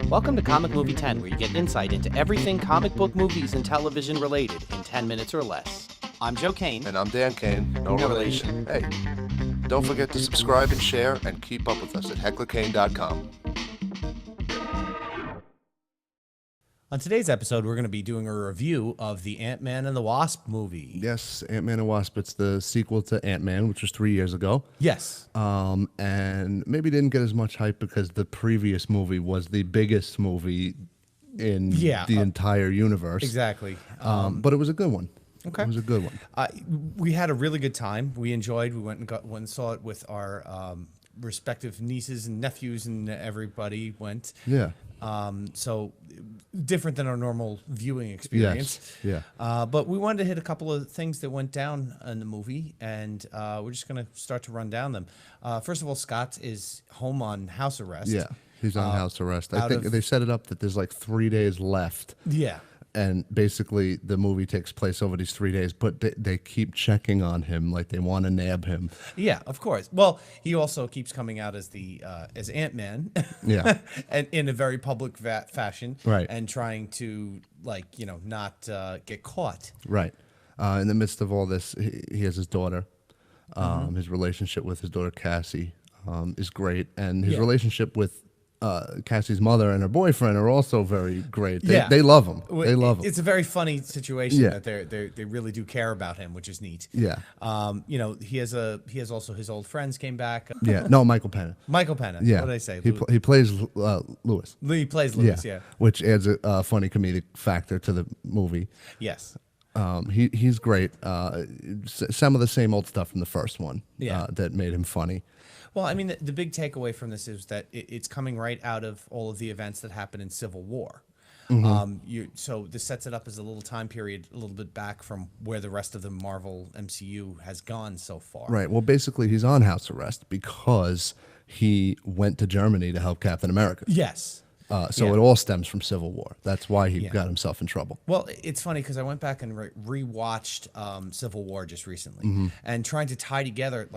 Welcome to Comic Movie 10, where you get insight into everything comic book movies and television related in 10 minutes or less. I'm Joe Kane. And I'm Dan Kane. No relation. Hey, don't forget to subscribe and share and keep up with us at hecklerkane.com. On today's episode, we're going to be doing a review of the Ant-Man and the Wasp movie. Yes, Ant-Man and Wasp. It's the sequel to Ant-Man, which was 3 years ago. Yes. And maybe didn't get as much hype because the previous movie was the biggest movie in the entire universe. Exactly. But it was a good one. Okay. It was a good one. We had a really good time. We enjoyed. We went and saw it with our respective nieces and nephews, and everybody went. Yeah. So different than our normal viewing experience. Yes. Yeah. But we wanted to hit a couple of things that went down in the movie, and we're just going to start to run down them. First of all, Scott is home on house arrest. Yeah, he's on house arrest. I think they set it up that there's like 3 days left. Yeah. And basically, the movie takes place over these 3 days, but they keep checking on him, like they want to nab him. Yeah, of course. Well, he also keeps coming out as the as Ant-Man, Yeah, and in a very public fashion, right? And trying to not get caught. Right. In the midst of all this, he has his daughter. His relationship with his daughter Cassie is great, and his relationship with Cassie's mother and her boyfriend are also very great. They love him. They love him. It's a very funny situation that they really do care about him, which is neat. Yeah. He has also his old friends came back. Yeah. No, Michael Pena. Michael Pena. Yeah. What did I say? He plays Lewis. He plays Lewis. Yeah. Which adds a funny comedic factor to the movie. Yes. He's great. Some of the same old stuff from the first one. Yeah. That made him funny. Well, I mean, the big takeaway from this is that it's coming right out of all of the events that happened in Civil War. So this sets it up as a little time period, a little bit back from where the rest of the Marvel MCU has gone so far. Right. Well, basically, he's on house arrest because he went to Germany to help Captain America. Yes. It all stems from Civil War. That's why he got himself in trouble. Well, it's funny because I went back and rewatched Civil War just recently, and trying to tie together,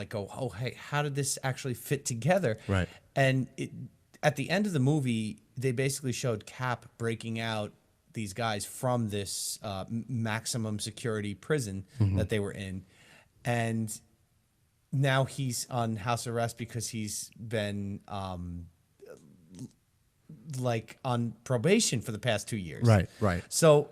hey, how did this actually fit together? Right. And at the end of the movie, they basically showed Cap breaking out these guys from this maximum security prison that they were in, and now he's on house arrest because he's been on probation for the past 2 years. Right. So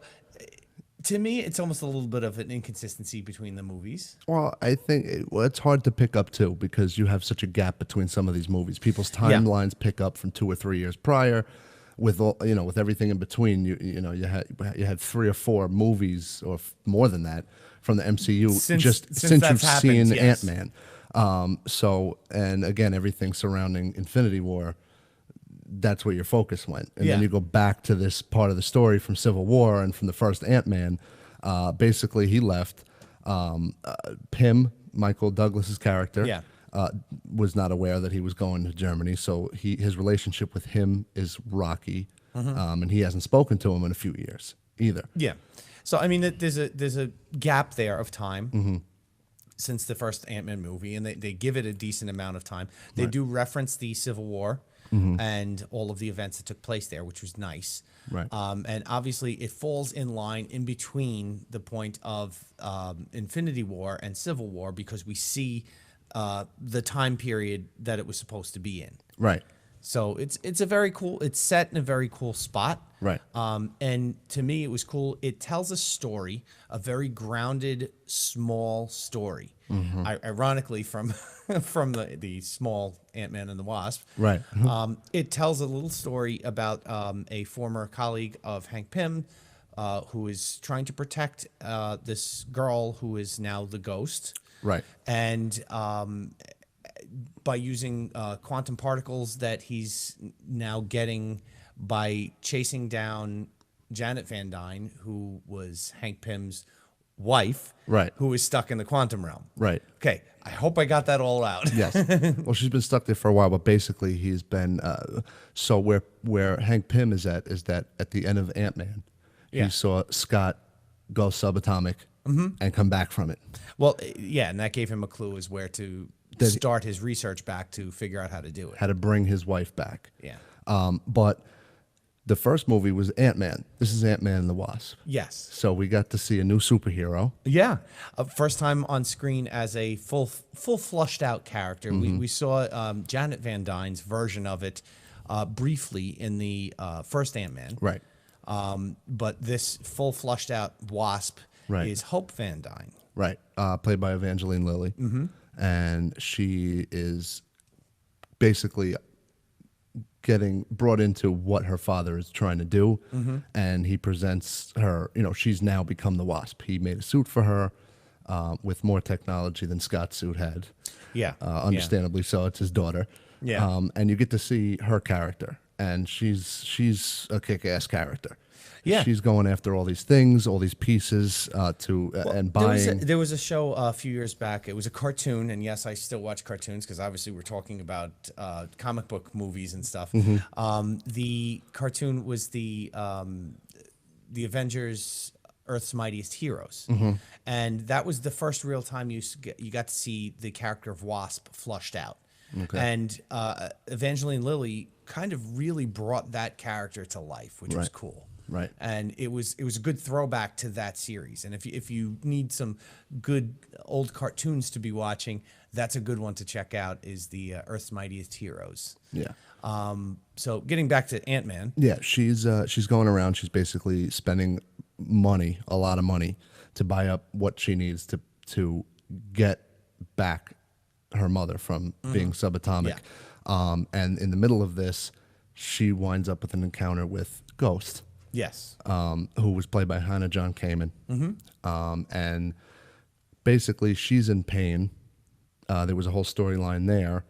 to me, it's almost a little bit of an inconsistency between the movies. Well, I think it's hard to pick up too because you have such a gap between some of these movies. People's timelines pick up from 2 or 3 years prior. With all with everything in between, you had 3 or 4 movies or more than that from the MCU since you've seen Ant-Man. And again, everything surrounding Infinity War. That's where your focus went. And then you go back to this part of the story from Civil War and from the first Ant-Man. Basically, he left. Pym, Michael Douglas's character, was not aware that he was going to Germany. So his relationship with him is rocky. And he hasn't spoken to him in a few years either. Yeah. So, I mean, there's a gap there of time since the first Ant-Man movie, and they give it a decent amount of time. They do reference the Civil War. And all of the events that took place there, which was nice. Right. And obviously, it falls in line in between the point of Infinity War and Civil War because we see the time period that it was supposed to be in. Right. So it's a very cool. It's set in a very cool spot. Right. And to me, it was cool. It tells a story, a very grounded, small story. Ironically, from the small Ant-Man and the Wasp. Right. It tells a little story about a former colleague of Hank Pym, who is trying to protect this girl who is now the Ghost. Right. And by using quantum particles that he's now getting by chasing down Janet Van Dyne, who was Hank Pym's wife, right, who is stuck in the quantum realm. Right. Okay, I hope I got that all out. Yes. Well, she's been stuck there for a while, but basically he's been so where Hank Pym is that at the end of Ant-Man, he saw Scott go subatomic and come back from it. Well, yeah, and that gave him a clue as where to start his research back to figure out how to do it. How to bring his wife back. Yeah. But The first movie was Ant-Man. This is Ant-Man and the Wasp. Yes. So we got to see a new superhero. Yeah. First time on screen as a full flushed out character. We saw Janet Van Dyne's version of it briefly in the first Ant-Man. Right. But this full flushed out Wasp is Hope Van Dyne. Right. Played by Evangeline Lilly. And she is basically getting brought into what her father is trying to do. And he presents her, she's now become the Wasp. He made a suit for her with more technology than Scott's suit had. Yeah. Understandably so. It's his daughter. Yeah. And you get to see her character. And she's a kick-ass character. Yeah. She's going after all these things, all these pieces and buying. There was a show a few years back. It was a cartoon, and yes, I still watch cartoons because obviously we're talking about comic book movies and stuff. The cartoon was the Avengers Earth's Mightiest Heroes. And that was the first real time you got to see the character of Wasp flushed out. Okay. And Evangeline Lilly kind of really brought that character to life, which was cool. Right. And it was a good throwback to that series. And if you need some good old cartoons to be watching, that's a good one to check out, is the Earth's Mightiest Heroes. Yeah. So getting back to Ant-Man. Yeah, she's going around. She's basically spending money, a lot of money, to buy up what she needs to get back her mother from being subatomic. Yeah. And in the middle of this, she winds up with an encounter with Ghost. Yes. Who was played by Hannah John Kamen. And basically, she's in pain. There was a whole storyline there.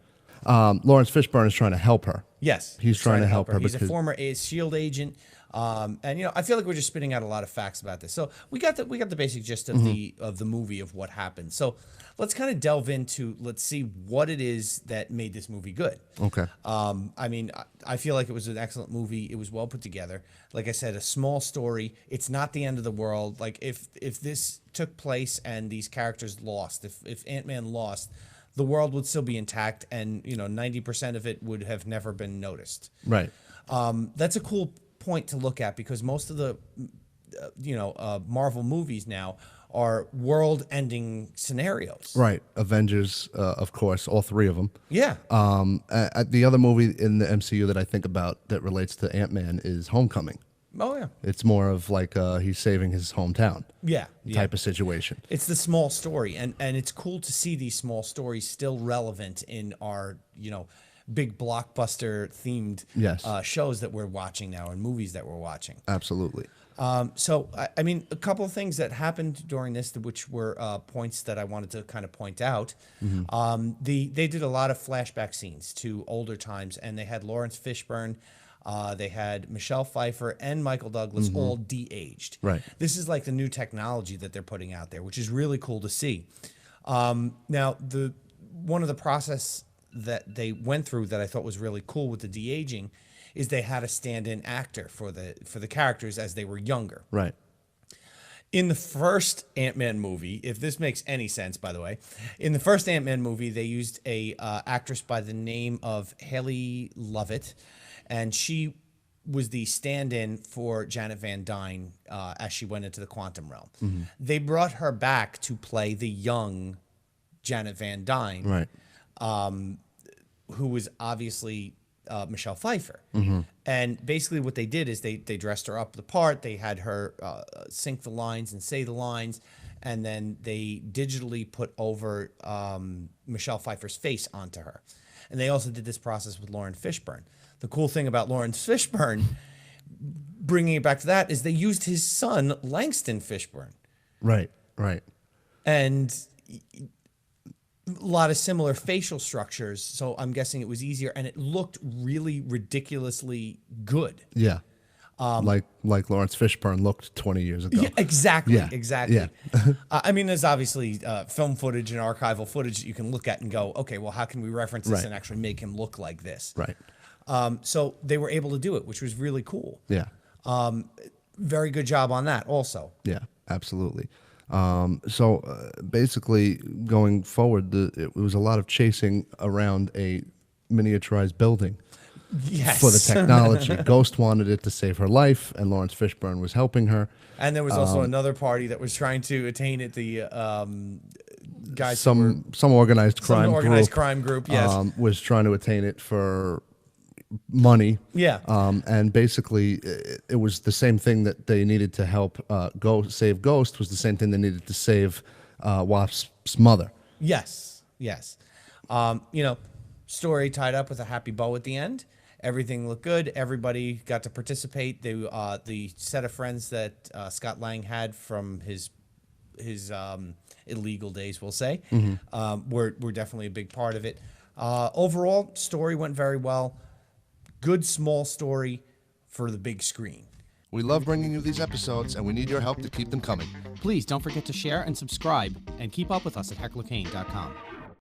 Lawrence Fishburne is trying to help her. Yes. He's trying to help her. He's a former SHIELD agent. And I feel like we're just spitting out a lot of facts about this. So we got the basic gist of the movie, of what happened. So let's kind of delve into, let's see what it is that made this movie good. Okay. I mean, I feel like it was an excellent movie. It was well put together. Like I said, a small story. It's not the end of the world. Like if this took place and these characters lost, if Ant-Man lost, the world would still be intact, and 90% of it would have never been noticed. Right. That's a cool point to look at, because most of the Marvel movies now are world-ending scenarios. Right. Avengers, of course, all three of them. Yeah. The other movie in the MCU that I think about that relates to Ant-Man is Homecoming. Oh, yeah. It's more of like he's saving his hometown type of situation. It's the small story, and it's cool to see these small stories still relevant in our, big blockbuster themed shows that we're watching now, and movies that we're watching. Absolutely. So, I mean, a couple of things that happened during this, which were points that I wanted to kind of point out. They did a lot of flashback scenes to older times, and they had Lawrence Fishburne, they had Michelle Pfeiffer and Michael Douglas all de-aged. Right. This is like the new technology that they're putting out there, which is really cool to see. Now, one of the process that they went through that I thought was really cool with the de-aging is they had a stand-in actor for the characters as they were younger. Right. In the first Ant-Man movie, if this makes any sense, by the way, in the first Ant-Man movie, they used a actress by the name of Haley Lovett, and she was the stand-in for Janet Van Dyne as she went into the quantum realm. They brought her back to play the young Janet Van Dyne, right? Who was obviously Michelle Pfeiffer. And basically what they did is they dressed her up the part. They had her sync the lines and say the lines, and then they digitally put over Michelle Pfeiffer's face onto her. And they also did this process with Lawrence Fishburne. The cool thing about Lawrence Fishburne, bringing it back to that, is they used his son, Langston Fishburne. Right, right. And a lot of similar facial structures, so I'm guessing it was easier, and it looked really ridiculously good. Yeah. Like Lawrence Fishburne looked 20 years ago. Yeah, exactly. Yeah. Exactly. Yeah. I mean, there's obviously film footage and archival footage that you can look at and go, okay, well, how can we reference this and actually make him look like this? Right. So they were able to do it, which was really cool. Yeah. Very good job on that also. Yeah, absolutely. Basically, going forward, it was a lot of chasing around a miniaturized building. Yes. for the technology. Ghost wanted it to save her life, and Lawrence Fishburne was helping her. And there was also another party that was trying to attain it. The guys, Some organized crime group, yes, was trying to attain it for money. Yeah. And basically, it was the same thing that they needed to help save Ghost was the same thing they needed to save Wasp's mother. Yes. Story tied up with a happy bow at the end. Everything looked good. Everybody got to participate. The set of friends that Scott Lang had from his illegal days, we'll say, were definitely a big part of it. Overall, story went very well. Good small story for the big screen. We love bringing you these episodes, and we need your help to keep them coming. Please don't forget to share and subscribe, and keep up with us at hecklerkane.com.